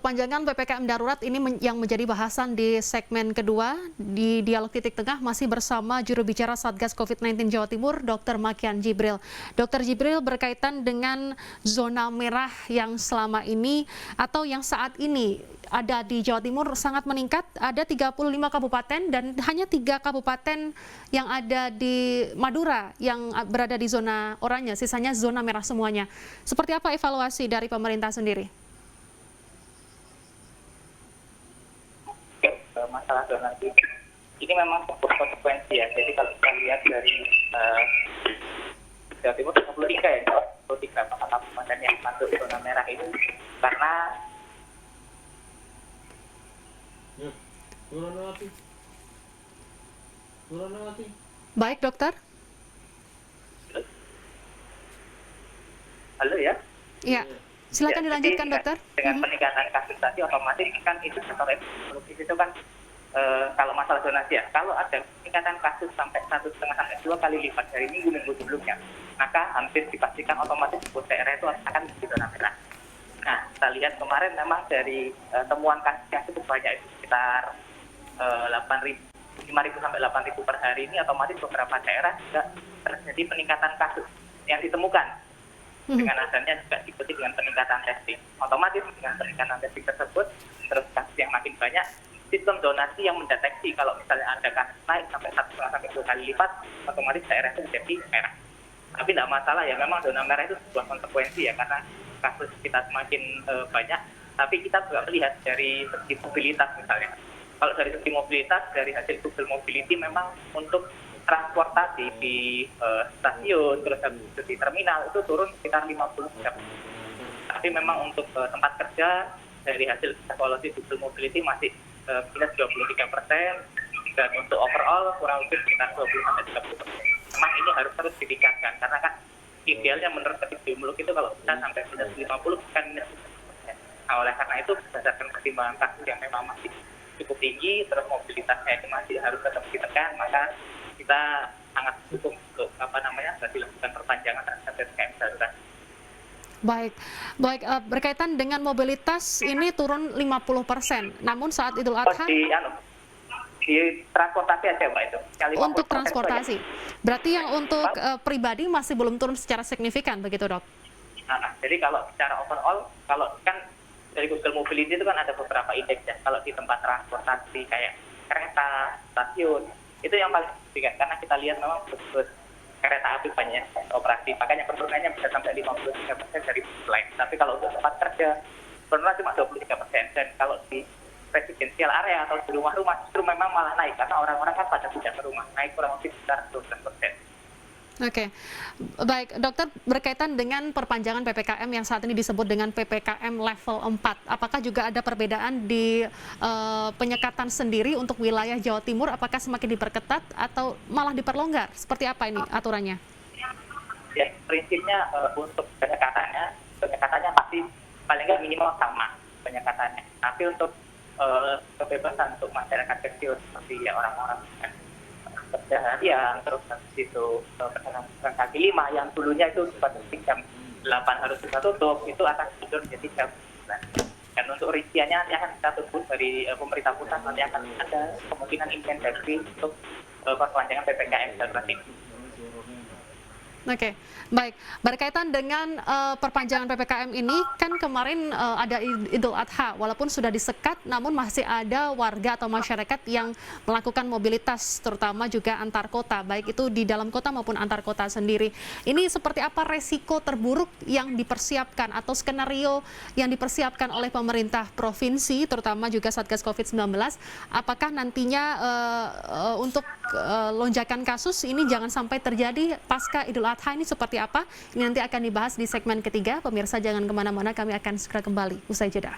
perpanjangan PPKM darurat ini yang menjadi bahasan di segmen kedua di Dialog Titik Tengah masih bersama juru bicara Satgas COVID-19 Jawa Timur, Dr. Makian Jibril. Dr. Jibril, berkaitan dengan zona merah yang selama ini atau yang saat ini ada di Jawa Timur sangat meningkat, ada 35 kabupaten dan hanya 3 kabupaten yang ada di Madura yang berada di zona oranye, sisanya zona merah semuanya. Seperti apa evaluasi dari pemerintah sendiri? Masalah zonasi ini memang sebuah konsekuensi ya. Jadi kalau kita lihat dari Jawa Timur 23 ya, 23 kabupaten yang masuk zona merah itu karena Baik, dokter. Halo ya. Iya, silakan dilanjutkan, dokter. Dengan peningkatan kasus tadi otomatis kan itu sektor ekonomi itu kan kalau masalah zonasi ya, kalau ada peningkatan kasus sampai 1,5 sampai 2 kali lipat dari minggu-minggu sebelumnya, maka hampir dipastikan otomatis sebuah daerah itu akan menjadi zona merah. Nah, kita lihat kemarin memang dari temuan kasus yang cukup banyak itu sekitar 5.000 sampai 8.000 per hari ini, otomatis beberapa daerah juga terjadi peningkatan kasus yang ditemukan. Dengan adanya juga diikuti dengan peningkatan testing. Otomatis dengan peningkatan testing tersebut, terus kasus yang makin banyak, sistem zonasi yang mendeteksi kalau misalnya ada kasus naik sampai 1,5 sampai 2 kali lipat, otomatis daerah itu menjadi merah. Tapi tidak masalah ya, memang zona merah itu sebuah konsekuensi ya, karena kasus kita semakin banyak, tapi kita juga melihat dari segi mobilitas misalnya. Kalau dari segi mobilitas, dari hasil Google Mobility memang untuk transportasi di stasiun, terus di terminal itu turun sekitar 50%. Tapi memang untuk tempat kerja dari hasil evaluasi Google Mobility masih minus 23%, dan untuk overall kurang lebih sekitar 20-30%. Memang ini harus terus ditingkatkan karena kan idealnya menurut epidemiolog itu kalau kita sampai minus 50 kan minus 50%. Nah, oleh karena itu berdasarkan pertimbangan kasus yang memang masih cukup tinggi, terus mobilitasnya itu masih harus tetap ditekan, maka kita sangat dukung untuk dilakukan perpanjangan terhadap PPKM darurat. Baik, berkaitan dengan mobilitas ini turun 50%. Namun saat Idul Adha di transportasi aja Pak itu. Untuk transportasi. Berarti yang untuk pribadi masih belum turun secara signifikan begitu, Dok? Jadi kalau secara overall, kalau kan dari Google Mobility itu kan ada beberapa indeks ya. Kalau di tempat transportasi kayak kereta, stasiun, itu yang paling signifikan karena kita lihat memang bus kereta api banyak operasi, makanya penurunannya bisa sampai 53% dari bus lain. Tapi kalau untuk tempat kerja, penurunan cuma 23%. Dan kalau di residensial area atau di rumah-rumah justru memang malah naik karena orang-orang kan pada pindah ke rumah, naik kurang lebih sekitar 12%. Oke, baik dokter, berkaitan dengan perpanjangan PPKM yang saat ini disebut dengan PPKM level 4, apakah juga ada perbedaan di penyekatan sendiri untuk wilayah Jawa Timur, apakah semakin diperketat atau malah diperlonggar? Seperti apa ini aturannya? Ya, prinsipnya untuk penyekatannya pasti paling nggak minimal sama penyekatannya. Tapi untuk kebebasan untuk masyarakat kecil seperti ya orang-orang yang terus itu pedagang kaki 5 yang dulunya itu seperti jam 8 harus bisa tutup, itu akan tidur menjadi jam 9. Dan untuk rinciannya nanti akan kita tunggu dari pemerintah pusat, nanti akan ada kemungkinan intensif untuk perpanjangan PPKM darurat ini. Oke, baik. Berkaitan dengan perpanjangan PPKM ini, kan kemarin ada Idul Adha, walaupun sudah disekat, namun masih ada warga atau masyarakat yang melakukan mobilitas, terutama juga antar kota, baik itu di dalam kota maupun antar kota sendiri. Ini seperti apa resiko terburuk yang dipersiapkan atau skenario yang dipersiapkan oleh pemerintah provinsi, terutama juga Satgas COVID-19, apakah nantinya untuk lonjakan kasus ini jangan sampai terjadi pasca Idul Adha ini seperti apa? Ini nanti akan dibahas di segmen ketiga. Pemirsa jangan kemana-mana, kami akan segera kembali usai jeda.